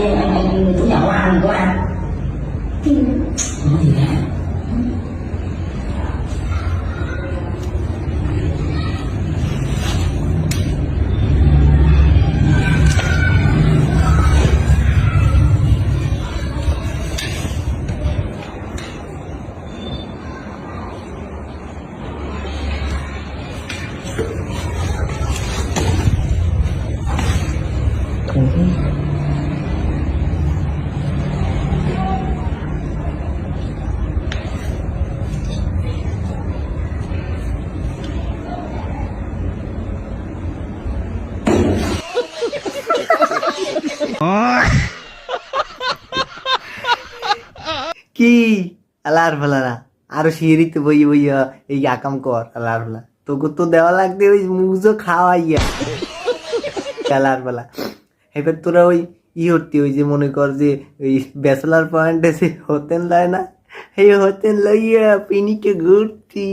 ทุกอย่างว่างก็แล้วকি আলার ফালারা আরো সিঁড়িতে বই বইয়া এই আকাম কর আলার ফালা তোকে তো দেওয়া লাগবে ওই মুজো খাওয়াইয়া আলার ফালা এবার তোরা ওই হতি ওই যে মনে কর যে ওই ব্যাচেলার পয়েন্ট এসে হতেন লয় না এই হতেন লইয়া পিনিকে ঘুরতি